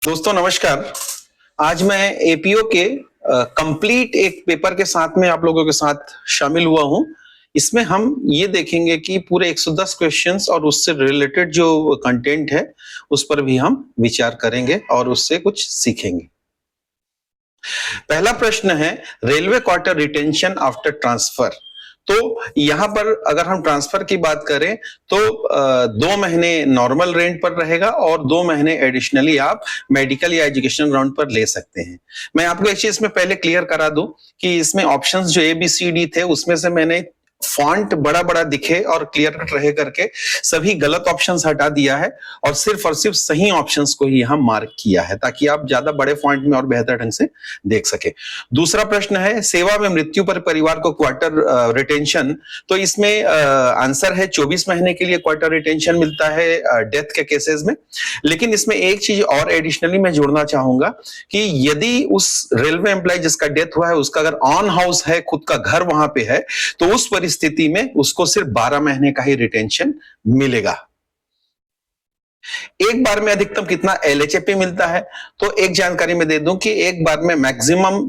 दोस्तों नमस्कार। आज मैं एपीओ के कंप्लीट एक पेपर के साथ में आप लोगों के साथ शामिल हुआ हूं। इसमें हम ये देखेंगे कि पूरे 110 क्वेश्चंस और उससे रिलेटेड जो कंटेंट है उस पर भी हम विचार करेंगे और उससे कुछ सीखेंगे। पहला प्रश्न है railway quarter retention after transfer. तो यहां पर अगर हम ट्रांसफर की बात करें तो 2 महीने नॉर्मल रेंट पर रहेगा और 2 महीने एडिशनली आप मेडिकल या एजुकेशन ग्राउंड पर ले सकते हैं। मैं आपको एक चीज में पहले क्लियर करा दूं कि इसमें ऑप्शंस जो ABCD थे उसमें से मैंने फॉन्ट बड़ा बड़ा दिखे और क्लियर कट रहे करके सभी गलत ऑप्शंस हटा दिया है और सिर्फ सही ऑप्शंस को ही यहां मार्क किया है ताकि आप ज्यादा बड़े फॉन्ट में और बेहतर ढंग से देख सके। दूसरा प्रश्न है सेवा में मृत्यु पर परिवार को क्वार्टर रिटेंशन। तो इसमें आंसर है 24 महीने के लिए क्वार्टर रिटेंशन मिलता है डेथ के केसेस में। लेकिन इसमें एक चीज और एडिशनली मैं जोड़ना चाहूंगा कि यदि उस रेलवे एम्प्लॉय जिसका डेथ हुआ है उसका अगर ऑन हाउस है, खुद का घर वहां पे है, तो उस परिस्थिति में उसको सिर्फ 12 महीने का ही रिटेंशन मिलेगा। एक बार में अधिकतम कितना LHAP मिलता है? तो एक जानकारी मैं दे दूं कि एक बार में मैक्सिमम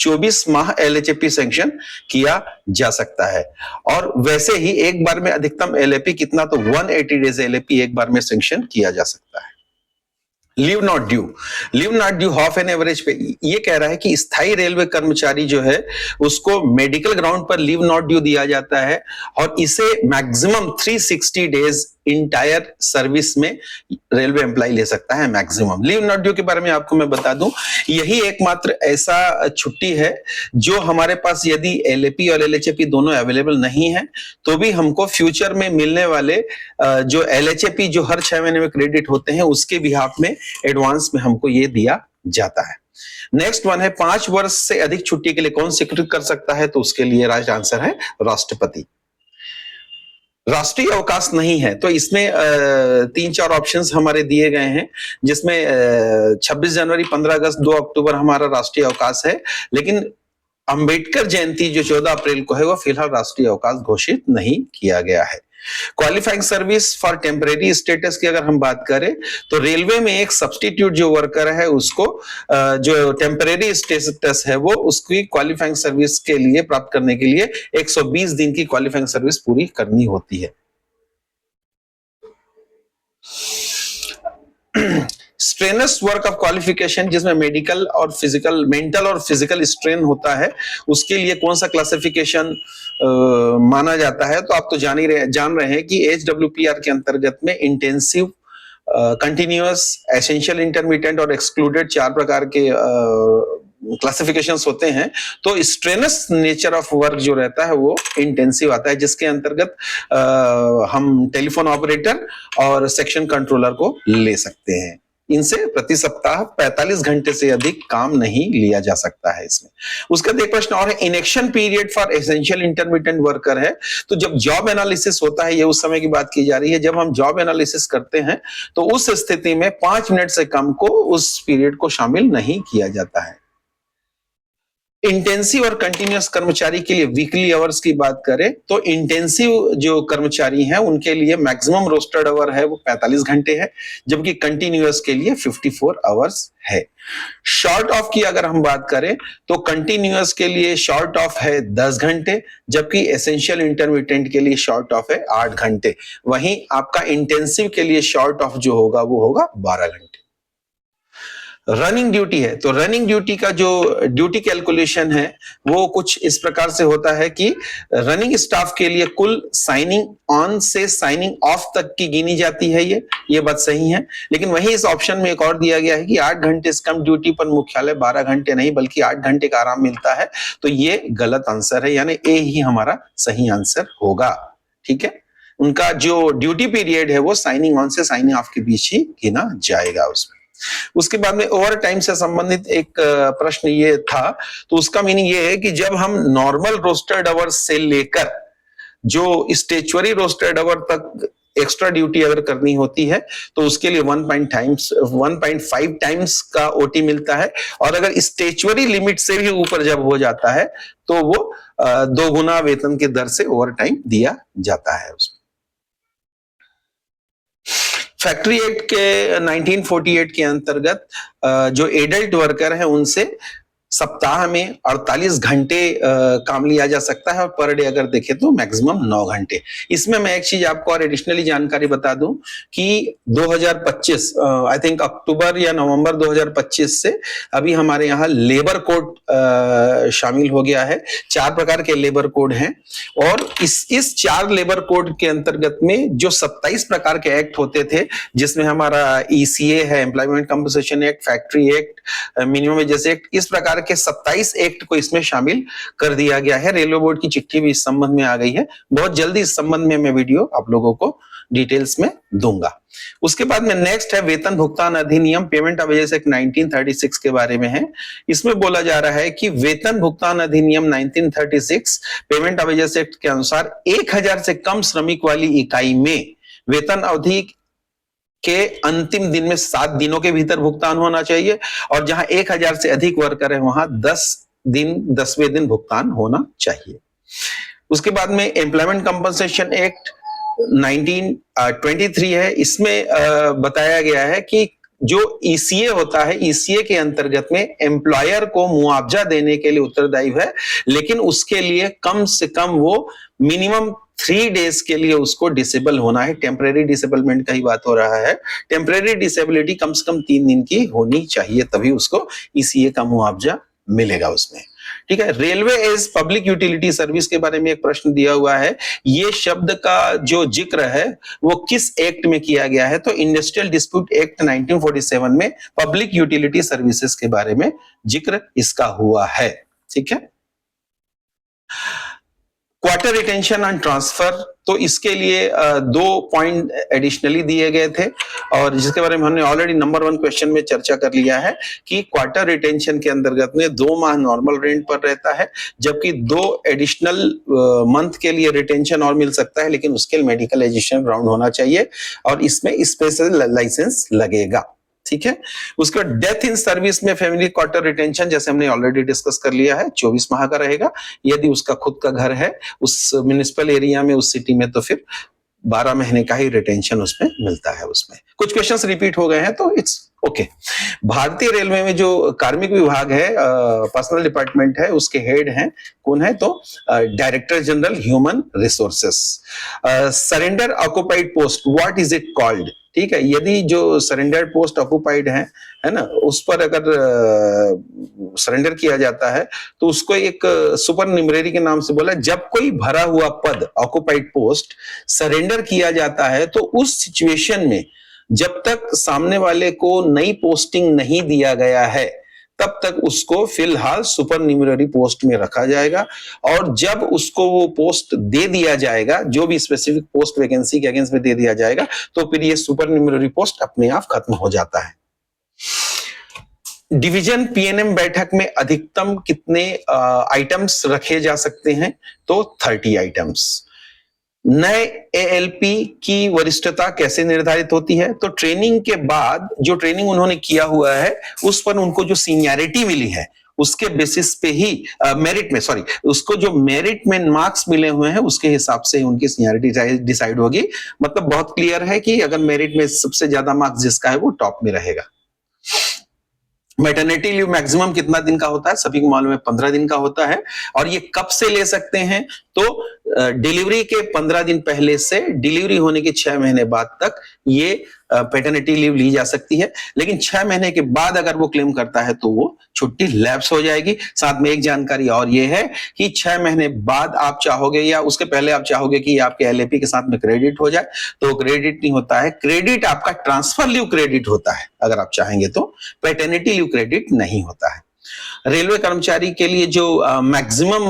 24 माह LHAP सैंक्शन किया जा सकता है और वैसे ही एक बार में अधिकतम LAP कितना, तो 180 डेज LAP एक बार में सैंक्शन किया जा सकता है। Leave not due half an average पे ये कह रहा है कि स्थायी रेलवे कर्मचारी जो है उसको मेडिकल ग्राउंड पर लीव नॉट ड्यू दिया जाता है और इसे मैक्सिमम 360 डेज इंटायर सर्विस में रेलवे एम्प्लॉय ले सकता है मैक्सिमम। लीव नॉट ड्यू के बारे में आपको मैं बता दूं, यही एकमात्र ऐसा छुट्टी है जो हमारे पास यदि LAP और LHAP दोनों अवेलेबल नहीं है तो भी हमको फ्यूचर में मिलने वाले जो LHAP जो हर 6 महीने में क्रेडिट होते हैं उसके बिहाफ में एडवांस में हमको ये दिया जाता है। नेक्स्ट वन है 5 वर्ष से अधिक छुट्टी के लिए कौन स्वीकृत कर सकता है? तो उसके लिए राइट आंसर है राष्ट्रपति। राष्ट्रीय अवकाश नहीं है तो इसमें 3-4 ऑप्शंस हमारे दिए गए हैं जिसमें 26 जनवरी, 15 अगस्त, 2 अक्टूबर हमारा राष्ट्रीय अवकाश है। लेकिन अंबेडकर जयंती जो 14 अप्रैल को है वो फिलहाल राष्ट्रीय अवकाश घोषित नहीं किया गया है। Qualifying service for temporary status की अगर हम बात करें तो रेलवे में एक सब्स्टिट्यूट जो वर्कर है उसको जो टेम्परेरी स्टेटस है वो उसकी क्वालिफाइंग सर्विस के लिए प्राप्त करने के लिए 120 दिन की क्वालिफाइंग सर्विस पूरी करनी होती है। स्ट्रेनस वर्क ऑफ क्वालिफिकेशन जिसमें मेंटल और फिजिकल स्ट्रेन होता है उसके लिए कौन सा क्लासिफिकेशन माना जाता है? तो आप तो जान रहे हैं कि HWPR के अंतर्गत में इंटेंसिव, कंटिन्यूअस, एसेंशियल, इंटरमीडिएट और एक्सक्लूडेड 4 प्रकार के क्लासिफिकेशंस होते हैं। तो स्ट्रेनस नेचर ऑफ वर्क जो रहता है वो इंटेंसिव आता है जिसके अंतर्गत हम टेलीफोन ऑपरेटर और सेक्शन कंट्रोलर को ले सकते हैं। इनसे प्रति सप्ताह 45 घंटे से अधिक काम नहीं लिया जा सकता है इसमें। उसका एक प्रश्न और है inaction period for essential intermediate worker है। तो जब जॉब एनालिसिस होता है, ये उस समय की बात की जा रही है, जब हम जॉब एनालिसिस करते हैं तो उस स्थिति में 5 मिनट से कम को उस पीरियड को शामिल नहीं किया जाता है। इंटेंसिव और कंटिन्यूअस कर्मचारी के लिए वीकली आवर्स की बात करें तो इंटेंसिव जो कर्मचारी हैं उनके लिए मैक्सिमम रोस्टेड आवर है वो 45 घंटे है, जबकि कंटिन्यूअस के लिए 54 आवर्स है। शॉर्ट ऑफ की अगर हम बात करें तो कंटिन्यूअस के लिए शॉर्ट ऑफ है 10 घंटे, जबकि एसेंशियल इंटरमीडिएट के लिए शॉर्ट ऑफ है 8 घंटे। वहीं आपका इंटेंसिव के लिए शॉर्ट ऑफ जो होगा वो होगा 12 घंटे। रनिंग ड्यूटी है तो रनिंग ड्यूटी का जो ड्यूटी कैलकुलेशन है वो कुछ इस प्रकार से होता है कि रनिंग स्टाफ के लिए कुल साइनिंग ऑन से साइनिंग ऑफ तक की गिनी जाती है। ये बात सही है, लेकिन वहीं इस ऑप्शन में एक और दिया गया है कि 8 घंटे से कम ड्यूटी पर मुख्यालय 12 घंटे नहीं बल्कि 8 घंटे का आराम मिलता है। तो ये गलत आंसर है, यानी ए ही हमारा सही आंसर होगा। ठीक है, उनका जो ड्यूटी पीरियड है वो साइनिंग ऑन से साइनिंग ऑफ के बीच ही गिना जाएगा उसमें। उसके बाद में ओवर टाइम से संबंधित एक प्रश्न ये था, तो उसका मीनिंग ये है कि जब हम नॉर्मल रोस्टेड आवर्स से लेकर जो स्टेचुअरी रोस्टेड आवर तक एक्स्ट्रा ड्यूटी अगर करनी होती है तो उसके लिए 1.5 टाइम्स का OT मिलता है, और अगर स्टेचुअरी लिमिट से भी ऊपर जब हो जाता है तो वो 2 गुना वेतन के दर से ओवर टाइम दिया जाता है उसमें। फैक्ट्री एक्ट के 1948 के अंतर्गत जो एडल्ट वर्कर है उनसे सप्ताह में 48 घंटे काम लिया जा सकता है और पर डे अगर देखें तो मैक्सिमम 9 घंटे। इसमें मैं एक चीज आपको और एडिशनली जानकारी बता दूं कि 2025 आई थिंक अक्टूबर या नवंबर 2025 से अभी हमारे यहाँ लेबर कोड शामिल हो गया है। 4 प्रकार के लेबर कोड हैं और इस 4 लेबर कोड के अंतर्गत में जो 27 प्रकार के एक्ट होते थे, जिसमें हमारा ECA है, employment compensation act, factory act, minimum wages act, इस प्रकार के 27 एक्ट को इसमें शामिल कर दिया गया है। रेलवे बोर्ड की चिट्ठी भी इस संबंध में आ गई है। बहुत जल्दी इस संबंध में मैं वीडियो आप लोगों को डिटेल्स में दूंगा। उसके बाद में नेक्स्ट है वेतन भुगतान अधिनियम, पेमेंट ऑफ वेजेस एक्ट 1936 के बारे में है। इसमें बोला जा रहा है कि वेतन भुगतान अधिनियम 1936 पेमेंट ऑफ वेजेस एक्ट के अनुसार 1000 से कम श्रमिक वाली इकाई में वेतन अवधि के अंतिम दिन में 7 दिनों के भीतर भुगतान होना चाहिए और जहां 1000 से अधिक वर्कर है वहां 10वें दिन भुगतान होना चाहिए। उसके बाद में एम्प्लॉयमेंट कंपनसेशन एक्ट 1923 है। इसमें बताया गया है कि जो ECA होता है, ECA के अंतर्गत में एम्प्लॉयर को मुआवजा देने के लिए उत्तरदायी है, लेकिन उसके लिए कम से कम वो मिनिमम 3 डेज के लिए उसको डिसेबल होना है। टेम्परेरी डिसेबलमेंट का ही बात हो रहा है। टेम्परेरी डिसेबिलिटी कम से कम 3 दिन की होनी चाहिए, तभी उसको ECA का मुआवजा मिलेगा उसमें। ठीक है। Railway as public utility service के बारे में एक प्रश्न दिया हुआ है। ये शब्द का जो जिक्र है वो किस एक्ट में किया गया है? तो इंडस्ट्रियल डिस्प्यूट एक्ट 1947 में पब्लिक यूटिलिटी सर्विसेज के बारे में जिक्र इसका हुआ है। ठीक है। क्वार्टर रिटेंशन एंड ट्रांसफर, तो इसके लिए 2 पॉइंट एडिशनली दिए गए थे और जिसके बारे में हमने ऑलरेडी नंबर 1 क्वेश्चन में चर्चा कर लिया है कि क्वार्टर रिटेंशन के अंतर्गत में 2 माह नॉर्मल रेंट पर रहता है, जबकि 2 एडिशनल मंथ के लिए रिटेंशन और मिल सकता है, लेकिन उसके लिए मेडिकलाइजेशन राउंड होना चाहिए और इसमें स्पेशल लाइसेंस लगेगा। ठीक है। उसके बाद डेथ इन सर्विस में फैमिली क्वार्टर रिटेंशन, जैसे हमने ऑलरेडी डिस्कस कर लिया है, 24 माह का रहेगा। यदि उसका खुद का घर है उस म्युनिसिपल एरिया में, उस सिटी में, तो फिर 12 महीने का ही रिटेंशन उसमें मिलता है। उसमें कुछ क्वेश्चंस रिपीट हो गए हैं तो इट्स ओके। भारतीय रेलवे में जो कार्मिक विभाग है, पर्सनल डिपार्टमेंट है, उसके हेड हैं कौन है? तो director general human resources. Surrender occupied post, what is it called? ठीक है। यदि जो सरेंडर्ड पोस्ट ऑक्युपाइड है ना, उस पर अगर सरेंडर किया जाता है तो उसको एक सुपर न्यूमररी के नाम से बोला। जब कोई भरा हुआ पद ऑक्युपाइड पोस्ट सरेंडर किया जाता है तो उस सिचुएशन में जब तक सामने वाले को नई पोस्टिंग नहीं दिया गया है तब तक उसको फिलहाल सुपर न्यूमररी पोस्ट में रखा जाएगा और जब उसको वो पोस्ट दे दिया जाएगा, जो भी स्पेसिफिक पोस्ट वैकेंसी के अगेंस्ट में दे दिया जाएगा, तो फिर ये सुपर न्यूमररी पोस्ट अपने आप खत्म हो जाता है। डिवीजन PNM बैठक में अधिकतम कितने आइटम्स रखे जा सकते हैं? तो 30 आइटम्स। नए ALP की वरिष्ठता कैसे निर्धारित होती है? तो ट्रेनिंग के बाद जो ट्रेनिंग उन्होंने किया हुआ है उस पर उनको जो सीनियरिटी मिली है उसके बेसिस पे ही उसको जो मेरिट में मार्क्स मिले हुए हैं उसके हिसाब से उनकी सीनियरिटी डिसाइड होगी। मतलब बहुत क्लियर है कि अगर मेरिट में सबसे ज्यादा मार्क्स जिसका है वो टॉप में रहेगा। मैटरनिटी लीव मैक्सिमम कितना दिन का होता है? सभी को मालूम है 15 दिन का होता है। और ये कब से ले सकते हैं? तो डिलीवरी के 15 दिन पहले से डिलीवरी होने के 6 महीने बाद तक ये पैटर्निटी लीव ली जा सकती है। लेकिन 6 महीने के बाद अगर वो क्लेम करता है तो वो छुट्टी लैप्स हो जाएगी। साथ में एक जानकारी और ये है कि 6 महीने बाद आप चाहोगे या उसके पहले आप चाहोगे कि आपके LAP के साथ में क्रेडिट हो जाए, तो क्रेडिट नहीं होता है। क्रेडिट आपका ट्रांसफर लीव क्रेडिट होता है अगर आप चाहेंगे तो, पैटर्निटी लीव क्रेडिट नहीं होता है। रेलवे कर्मचारी के लिए जो maximum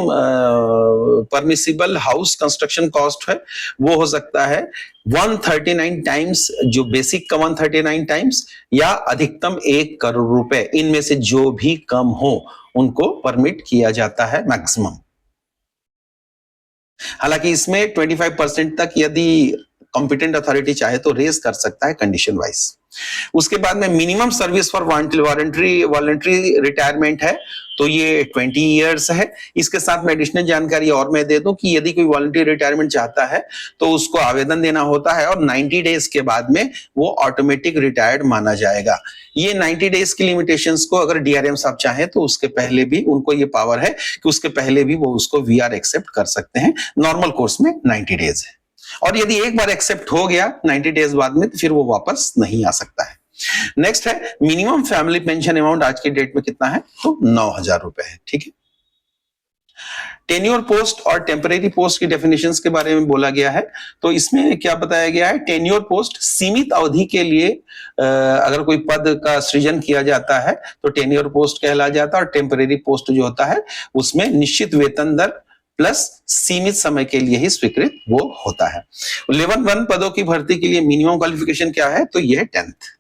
permissible house construction cost है वो हो सकता है 139 टाइम्स, जो बेसिक का 139 टाइम्स, या अधिकतम 1 करोड़ रुपए। इनमें से जो भी कम हो उनको परमिट किया जाता है मैक्सिमम। हालांकि इसमें 25% तक यदि कॉम्पिटेंट अथॉरिटी चाहे तो रेज कर सकता है कंडीशन वाइज। उसके बाद में minimum service for voluntary retirement है, तो ये 20 इयर्स है। इसके साथ में एडिशनल जानकारी और मैं दे दूं कि यदि कोई वॉलंटरी रिटायरमेंट चाहता है तो उसको आवेदन देना होता है और 90 डेज के बाद में वो ऑटोमेटिक रिटायर्ड माना जाएगा। ये 90 डेज की लिमिटेशंस को अगर डीआरएम साहब चाहें तो उसके पहले भी उनको ये पावर है कि उसके पहले भी वो उसको वीआर एक्सेप्ट कर सकते हैं। नॉर्मल कोर्स में 90 डेज है, और यदि एक बार एक्सेप्ट हो गया 90 डेज बाद में तो फिर वो वापस नहीं आ सकता है। नेक्स्ट है मिनिमम फैमिली पेंशन अमाउंट आज की डेट में कितना है, तो 9,000 रुपए है। ठीक है। टेन्योर पोस्ट और टेम्परेरी पोस्ट की डेफिनेशंस के बारे में बोला गया है, तो इसमें क्या बताया गया है, टेन्योर पोस्ट सीमित अवधि के लिए अगर कोई पद का सृजन किया जाता है तो टेन्योर पोस्ट कहला जाता है, और टेम्परेरी पोस्ट जो होता है उसमें निश्चित वेतन दर प्लस सीमित समय के लिए ही स्वीकृत वो होता है। लेवल 1 पदों की भर्ती के लिए मिनिमम क्वालिफिकेशन क्या है, तो यह 10th।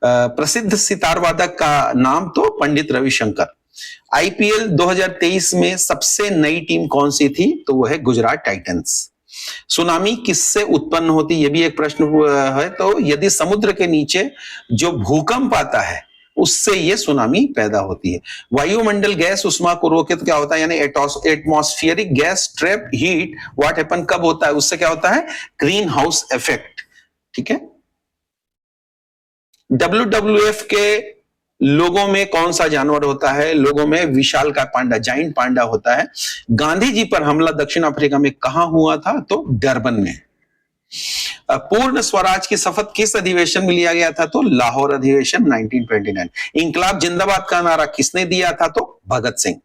प्रसिद्ध सितार वादक का नाम तो पंडित रविशंकर। आईपीएल 2023 में सबसे नई टीम कौन सी थी, तो वो है गुजरात टाइटंस। सुनामी किससे उत्पन्न होती, ये भी एक प्रश्न है। तो यदि समुद्र के नीचे जो भूकंप आता है उससे ये सुनामी पैदा होती है। वायुमंडल गैस उष्मा को रोके तो क्या होता है, यानी atmospheric gas trap heat what happen कब होता है, उससे क्या होता है, ग्रीन हाउस इफेक्ट। ठीक है। WWF के लोगों में कौन सा जानवर होता है, लोगों में विशालकाय पांडा, जाइंट पांडा होता है। गांधी जी पर हमला दक्षिण अफ्रीका में कहां हुआ था, तो डरबन में। पूर्ण स्वराज की शपथ किस अधिवेशन में लिया गया था, तो लाहौर अधिवेशन 1929। इंकलाब जिंदाबाद का नारा किसने दिया था, तो भगत सिंह।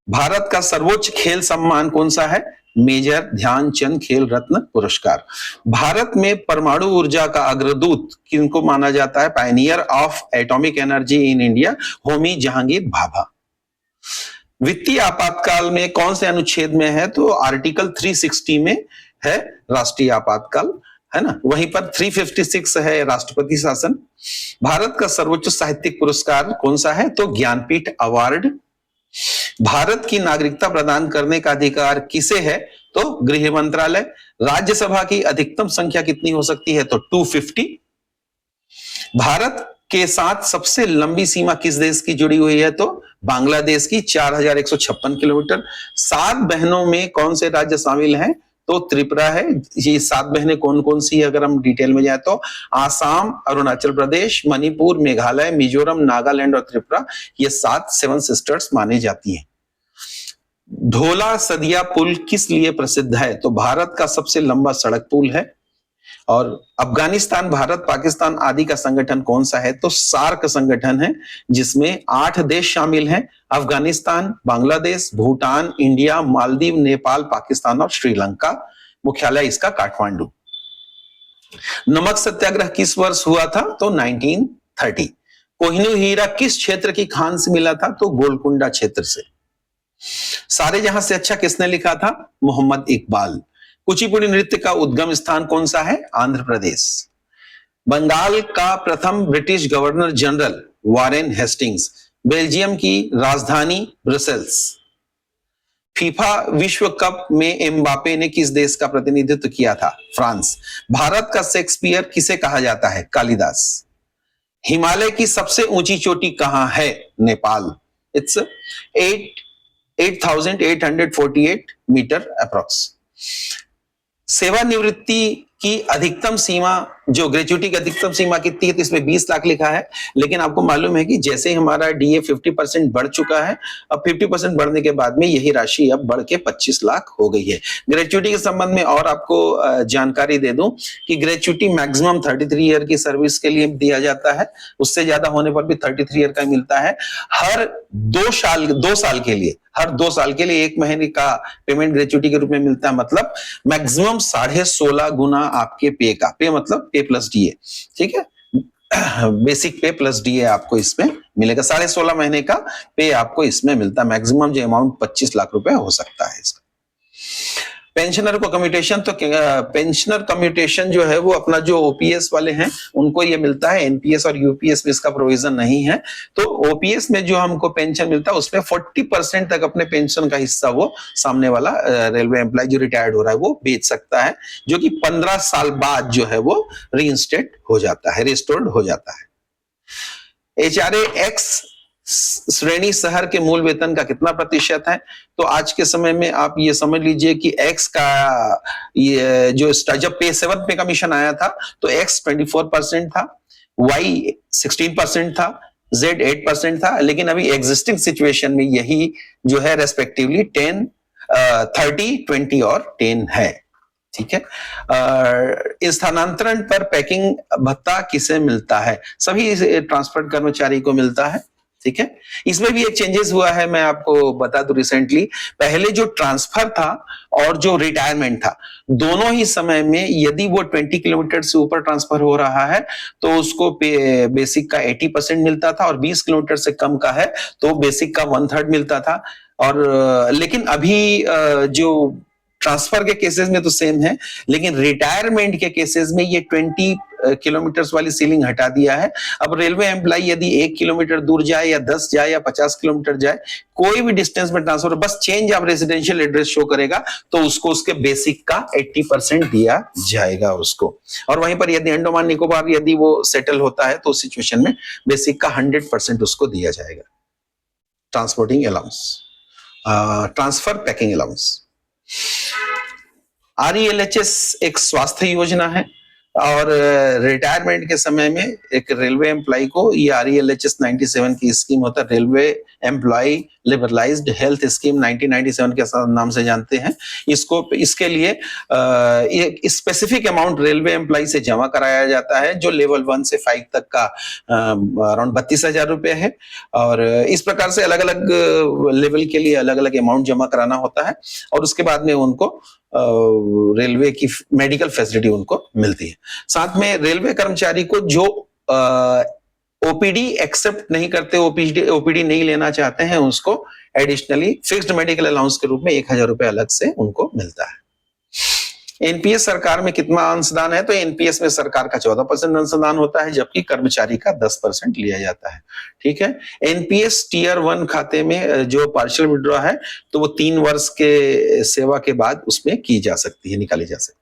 भारत का सर्वोच्च खेल सम्मान कौन सा है, मेजर ध्यानचंद खेल रत्न पुरस्कार। भारत में परमाणु ऊर्जा का अग्रदूत किनको माना जाता है, Pioneer of atomic energy in India, Homi Jahangir Bhabha. वित्तीय आपातकाल में कौन से अनुच्छेद में है, तो आर्टिकल 360 में है राष्ट्रीय आपातकाल, है ना। वहीं पर 356 है राष्ट्रपति शासन। भारत का सर्वोच्च साहित्यिक पुरस्कार कौन सा है, तो ज्ञानपीठ अवार्ड। भारत की नागरिकता प्रदान करने का अधिकार किसे है, तो गृह मंत्रालय। राज्यसभा की अधिकतम संख्या कितनी हो सकती है, तो 250। भारत के साथ सबसे लंबी सीमा किस देश की जुड़ी हुई है, तो बांग्लादेश की 4156 किलोमीटर। 7 बहनों में कौन से राज्य शामिल हैं, तो त्रिपुरा है। ये 7 बहनें कौन कौन सी है, अगर हम डिटेल में जाए तो आसाम, अरुणाचल प्रदेश, मणिपुर, मेघालय, मिजोरम, नागालैंड और त्रिपुरा, ये 7 सिस्टर्स मानी जाती हैं। ढोला सदिया पुल किस लिए प्रसिद्ध है, तो भारत का सबसे लंबा सड़क पुल है। और अफगानिस्तान, भारत, पाकिस्तान आदि का संगठन कौन सा है, तो सार्क संगठन है, जिसमें 8 देश शामिल हैं, अफगानिस्तान, बांग्लादेश, भूटान, इंडिया, मालदीव, नेपाल, पाकिस्तान और श्रीलंका। मुख्यालय इसका काठमांडू। नमक सत्याग्रह किस वर्ष हुआ था, तो 1930। कोहिनूर हीरा किस क्षेत्र की खान से मिला था, तो गोलकुंडा क्षेत्र से। सारे जहां से अच्छा किसने लिखा था, मोहम्मद इकबाल। कुचिपुड़ी नृत्य का उद्गम स्थान कौन सा है, आंध्र प्रदेश। बंगाल का प्रथम British governor general Warren Hastings. Belgium की राजधानी ब्रसेल्स। फीफा विश्व कप में एम्बापे ने किस देश का प्रतिनिधित्व किया था, फ्रांस। भारत का शेक्सपियर किसे कहा जाता है, कालिदास। हिमालय की सबसे ऊंची चोटी कहां है, नेपाल। It's 8,848 metre approx. सेवानिवृत्ति की अधिकतम सीमा, जो ग्रेच्युटी की अधिकतम सीमा कितनी है, तो इसमें 20 लाख लिखा है। लेकिन आपको मालूम है कि जैसे ही हमारा डीए 50% बढ़ चुका है, अब 50% बढ़ने के बाद में यही राशि अब बढ़ के 25 लाख हो गई है। ग्रेच्युटी के संबंध में और आपको जानकारी दे दूं कि ग्रेच्युटी मैक्सिमम 33 ईयर की सर्विस के लिए दिया जाता है, उससे ज्यादा होने पर भी 33 ईयर का मिलता है। हर 2 साल के लिए, हर 2 साल के लिए 1 महीने का पेमेंट ग्रेच्युटी के रूप में मिलता है। मतलब मैक्सिमम 16.5 गुना आपके पे का, पे मतलब पे प्लस डीए। ठीक है, बेसिक पे प्लस डीए आपको इसमें मिलेगा। 16.5 महीने का पे आपको इसमें मिलता है। मैक्सिमम जो अमाउंट 25 लाख रुपए हो सकता है इसका। पेंशनर को कम्यूटेशन, तो पेंशनर कम्यूटेशन जो है वो अपना जो ओपीएस वाले हैं उनको ये मिलता है, एनपीएस और यूपीएस में इसका प्रोविजन नहीं है। तो ओपीएस में जो हमको पेंशन मिलता है उसमें 40% तक अपने पेंशन का हिस्सा वो सामने वाला रेलवे एम्प्लॉय जो रिटायर्ड हो रहा है वो बेच सकता है, जो कि 15 साल बाद जो है वो रीइंस्टेट हो जाता है, रिस्टोर्ड हो जाता है। एचआरए एक्स श्रेणी शहर के मूल वेतन का कितना प्रतिशत है? तो आज के समय में आप ये समझ लीजिए कि एक्स का ये जो जब पे 7 पे कमीशन आया था तो एक्स 24% था, वाई 16% था, जेड 8% था, लेकिन अभी एग्जिस्टिंग सिचुएशन में यही जो है रेस्पेक्टिवली 10, 30, 20 और 10 है। ठीक है। स्थानांतरण पर पैकिंग भत्ता किसे मिलता है? सभी ट्रांसफर कर्मचारी को मिलता है। ठीक है, इसमें भी एक चेंजेस हुआ है, मैं आपको बता दूं रिसेंटली। पहले जो ट्रांसफर था और जो रिटायरमेंट था, दोनों ही समय में यदि वो 20 किलोमीटर से ऊपर ट्रांसफर हो रहा है तो उसको बेसिक का 80% मिलता था, और 20 किलोमीटर से कम का है तो बेसिक का 1/3 मिलता था। और लेकिन अभी जो ट्रांसफर के केसेस में तो सेम है, लेकिन रिटायरमेंट के केसेस में ये 20 किलोमीटर वाली सीलिंग हटा दिया है। अब रेलवे एम्प्लॉय यदि 1 किलोमीटर दूर जाए या 10 जाए या 50 किलोमीटर जाए, कोई भी डिस्टेंस में ट्रांसफर, बस change of residential address show करेगा तो उसको उसके बेसिक का 80% दिया जाएगा उसको। और वहीं पर यदि अंडमान निकोबार यदि वो सेटल होता है तो उस सिचुएशन में बेसिक का 100% उसको दिया जाएगा। Transporting allowance, transfer packing allowance. RELHS एक स्वास्थ्य योजना है, और रिटायरमेंट के समय में एक रेलवे एम्प्लॉय को ये आरईएलएचएस 97 की स्कीम होता है, railway employ liberalised health scheme 1997 के नाम से जानते हैं इसको। इसके लिए एक स्पेसिफिक अमाउंट रेलवे एम्प्लॉय से जमा कराया जाता है, जो लेवल 1 से 5 तक का अराउंड 32,000 रुपए है। और इस प्रकार से अलग अलग लेवल के लिए अलग अलग अमाउंट जमा कराना होता है, और उसके बाद में उनको रेलवे की मेडिकल फैसिलिटी उनको मिलती है। साथ में रेलवे कर्मचारी को जो ओपीडी एक्सेप्ट नहीं करते, ओपीडी नहीं लेना चाहते हैं, उसको एडिशनली फिक्स्ड मेडिकल अलाउंस के रूप में 1,000 रुपए अलग से उनको मिलता है। एनपीएस सरकार में कितना अंशदान है? तो एनपीएस में सरकार का 14% अंशदान होता है, जबकि कर्मचारी का 10% लिया जाता है। ठीक है। एनपीएस टीयर 1 खाते में जो पार्शियल विड्रॉ है तो वो 3 वर्ष के सेवा के बाद उसमें की जा सकती है, निकाली जा सकती है।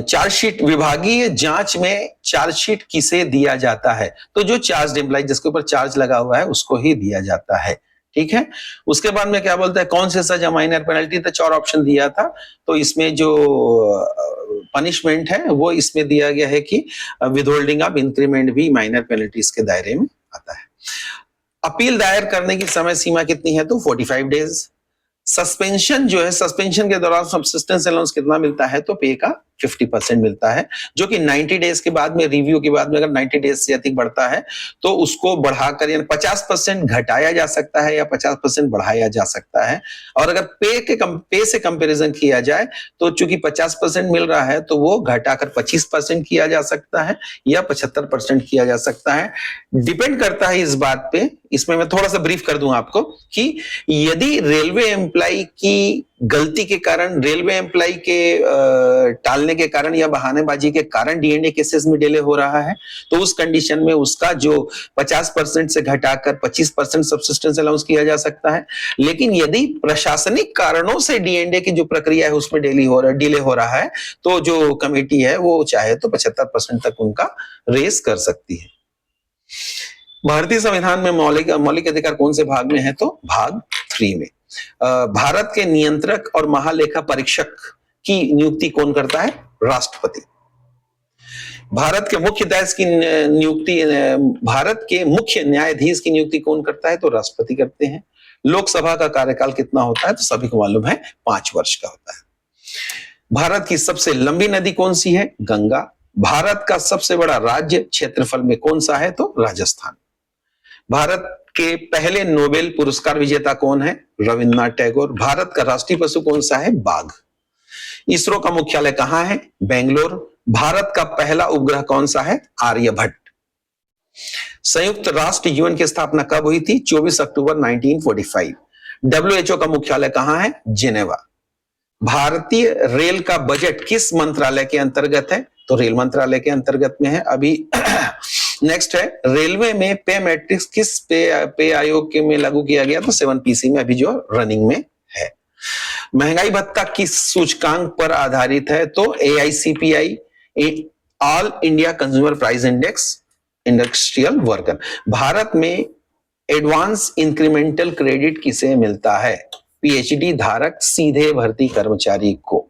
चार्जशीट, विभागीय जांच में चार्जशीट किसे दिया जाता है? तो जो चार्ज एम्प्लॉय जिसके ऊपर चार्ज लगा हुआ है उसको ही दिया जाता है। ठीक है। उसके बाद में क्या बोलता है, कौन से सजा माइनर पेनल्टी, तो 4 ऑप्शन दिया था, तो इसमें जो पनिशमेंट है वो इसमें दिया गया है कि विदहोल्डिंग ऑफ इंक्रीमेंट भी माइनर पेनल्टीज के दायरे में आता है। अपील दायर करने की समय सीमा कितनी है? तो 45 डेज। सस्पेंशन जो है, सस्पेंशन के दौरान सब्सिस्टेंस अलाउंस कितना मिलता है? तो पे का 50% मिलता है, जो कि 90 डेज के बाद में, रिव्यू के बाद में अगर 90 डेज से अधिक बढ़ता है तो उसको बढ़ाकर यानी 50% घटाया जा सकता है या 50% बढ़ाया जा सकता है। और अगर पे से कंपैरिजन किया जाए तो चूंकि 50% मिल रहा है तो वो घटाकर 25% किया जा सकता है या 75% किया जा सकता है। डिपेंड करता है इस बात पे। इसमें मैं थोड़ा सा ब्रीफ कर दूं आपको कि यदि रेलवे एम्प्लॉय की गलती के कारण, रेलवे एम्प्लॉय के टालने के कारण या बहानेबाजी के कारण डीएनए केसेस में डिले हो रहा है, तो उस कंडीशन में उसका जो 50% से घटाकर 25% सब्सिस्टेंस अलाउंस किया जा सकता है। लेकिन यदि प्रशासनिक कारणों से डीएनए की जो प्रक्रिया है उसमें डिले हो रहा है तो जो कमेटी है वो चाहे तो 75% तक उनका रेस कर सकती है। भारतीय संविधान में मौलिक अधिकार कौन से भाग में है? तो भाग 3 में। भारत के नियंत्रक और महालेखा परीक्षक की नियुक्ति कौन करता है? राष्ट्रपति। भारत के मुख्य न्यायाधीश की नियुक्ति कौन करता है? तो राष्ट्रपति करते हैं। लोकसभा का कार्यकाल कितना होता है? तो सभी को मालूम है 5 वर्ष का होता है। भारत की सबसे लंबी नदी कौन सी है? गंगा। भारत का सबसे बड़ा राज्य क्षेत्रफल में कौन सा है? तो राजस्थान। भारत के पहले नोबेल पुरस्कार विजेता कौन है? रविन्द्रनाथ टैगोर। भारत का राष्ट्रीय पशु कौन सा है? बाघ। इसरो का मुख्यालय कहां है? बेंगलोर। भारत का पहला उपग्रह कौन सा है? आर्यभट्ट। संयुक्त राष्ट्र यूएन की स्थापना कब हुई थी? 24 अक्टूबर 1945। WHO का मुख्यालय कहां है? जिनेवा। भारतीय रेल का बजट किस मंत्रालय के अंतर्गत है? तो रेल मंत्रालय के अंतर्गत में है अभी। नेक्स्ट है, रेलवे में पे मैट्रिक्स किस पे आयोग के में लागू किया गया? तो 7PC में अभी जो रनिंग में है। महंगाई भत्ता किस सूचकांक पर आधारित है? तो AICPI, all India consumer price index, industrial worker. Bharat में एडवांस इंक्रीमेंटल क्रेडिट किसे मिलता है? PhD धारक सीधे भर्ती कर्मचारी को।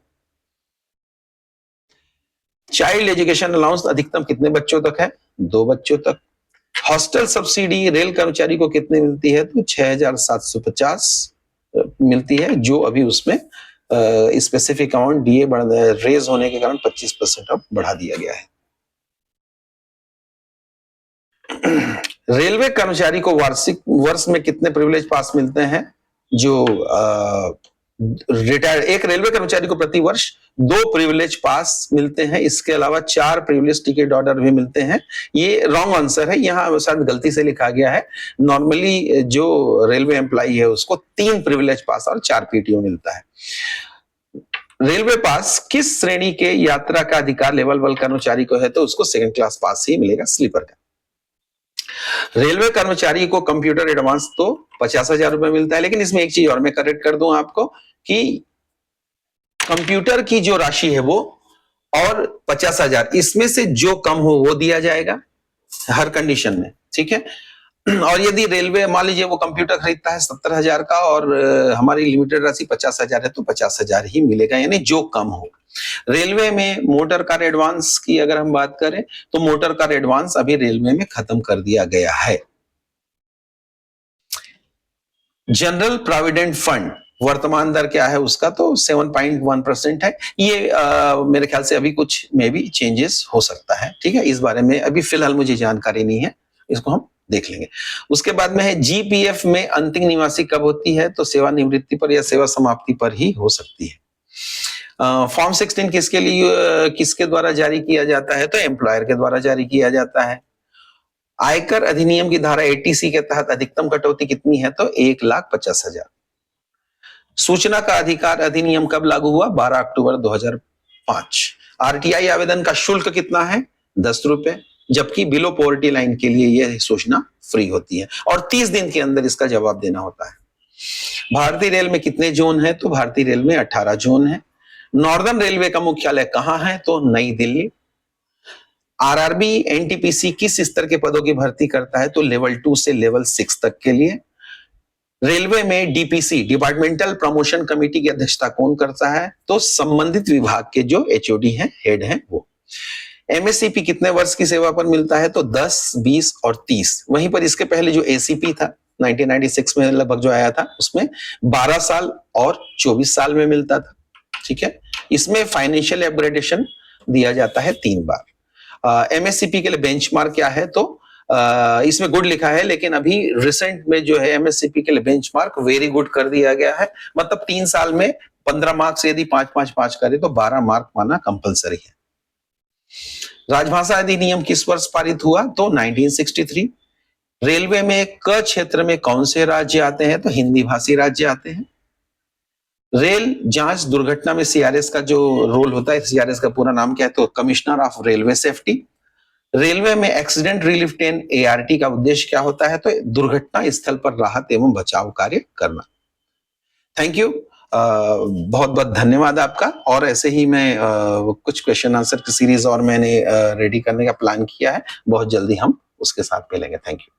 चाइल्ड एजुकेशन अलाउंस अधिकतम कितने बच्चों तक है? 2 बच्चों तक। हॉस्टल सब्सिडी रेल कर्मचारी को कितने मिलती है? तो 6,750 मिलती है, जो अभी उसमें स्पेसिफिक अमाउंट DA रेज होने के कारण 25% अब बढ़ा दिया गया है। रेलवे कर्मचारी को वार्षिक वर्ष में कितने प्रिविलेज पास मिलते हैं? जो रिटायर्ड एक रेलवे कर्मचारी को प्रति वर्ष 2 प्रिविलेज पास मिलते हैं, इसके अलावा 4 प्रिविलेज टिकट ऑर्डर भी मिलते हैं। ये रॉन्ग आंसर है, यहाँ शायद गलती से लिखा गया है। नॉर्मली जो रेलवे एम्प्लॉई है उसको 3 प्रिविलेज पास और 4 PTO मिलता है। रेलवे पास किस श्रेणी के यात्रा का अधिकार लेवल 1 कर्मचारी को है? तो उसको 2nd क्लास पास ही मिलेगा, स्लीपर का। रेलवे कर्मचारी को कंप्यूटर एडवांस तो 50,000 रुपए मिलता है, लेकिन इसमें एक चीज और मैं करेक्ट कर दूं आपको कि कंप्यूटर की जो राशि है वो और 50,000, इसमें से जो कम हो वो दिया जाएगा हर कंडीशन में, ठीक है। और यदि रेलवे मान लीजिए वो कंप्यूटर खरीदता है 70,000 का और हमारी लिमिटेड राशि 50,000 है तो 50,000 ही मिलेगा, यानी जो कम हो। रेलवे में मोटर कार एडवांस की अगर हम बात करें तो मोटर कार एडवांस अभी रेलवे में खत्म कर दिया गया है। जनरल प्रोविडेंट फंड वर्तमान दर क्या है उसका? तो 7.1% है। ये मेरे ख्याल से अभी कुछ में भी चेंजेस हो सकता है, ठीक है। इस बारे में अभी फिलहाल मुझे जानकारी नहीं है, इसको हम देख लेंगे। उसके बाद में है GPF में अंतिम निवासी कब होती है? तो सेवानिवृत्ति पर या सेवा समाप्ति पर ही हो सकती है। फॉर्म 16 किसके लिए किसके द्वारा जारी किया जाता है? तो एम्प्लॉयर के द्वारा जारी किया जाता है। आयकर अधिनियम की धारा 80C के तहत अधिकतम कटौती कितनी है? तो 1,50,000। सूचना का अधिकार अधिनियम कब लागू हुआ? 12 अक्टूबर 2005। RTI आवेदन का शुल्क कितना है? 10 रुपए, जबकि बिलो पॉवर्टी लाइन के लिए यह सूचना फ्री होती है और 30 दिन के अंदर इसका जवाब देना होता है। भारतीय रेल में कितने जोन है? तो भारतीय रेल में 18 जोन है। नॉर्दर्न रेलवे का मुख्यालय कहां है? तो नई दिल्ली। RRB NTPC किस स्तर के पदों की भर्ती करता है? तो लेवल 2 से लेवल 6 तक के लिए। रेलवे में DPC डिपार्टमेंटल प्रमोशन कमेटी की अध्यक्षता कौन करता है? तो संबंधित विभाग के जो HOD हैं, हेड हैं वो। MSCP कितने वर्ष की सेवा पर मिलता है? तो 10, 20 और 30। वहीं पर इसके पहले जो ACP था 1996 में लगभग जो आया था, उसमें 12 साल और 24 साल में मिलता था, ठीक है। इसमें फाइनेंशियल अपग्रेडेशन दिया जाता है 3 बार। MSCP के लिए बेंचमार्क क्या है? तो इसमें गुड लिखा है, लेकिन अभी रिसेंट में जो है MSCP के लिए बेंचमार्क वेरी गुड कर दिया गया है। मतलब 3 साल में 15 मार्क्स यदि 5-5-5 करे तो 12 मार्क पाना कंपलसरी है। राजभाषा अधिनियम किस वर्ष पारित हुआ? तो 1963। रेलवे में क क्षेत्र में कौन से राज्य आते हैं? तो हिंदी भाषी राज्य आते हैं। रेल जांच दुर्घटना में CRS का जो रोल होता है, CRS का पूरा नाम क्या है? तो commissioner of railway safety. Railway में एक्सीडेंट रिलीफ टीम ART का उद्देश्य क्या होता है? तो दुर्घटना स्थल पर राहत एवं बचाव कार्य करना। थैंक यू, बहुत बहुत धन्यवाद आपका। और ऐसे ही मैं कुछ क्वेश्चन आंसर की सीरीज और मैंने रेडी करने का प्लान किया है, बहुत जल्दी हम उसके साथ मिलेंगे। Thank you.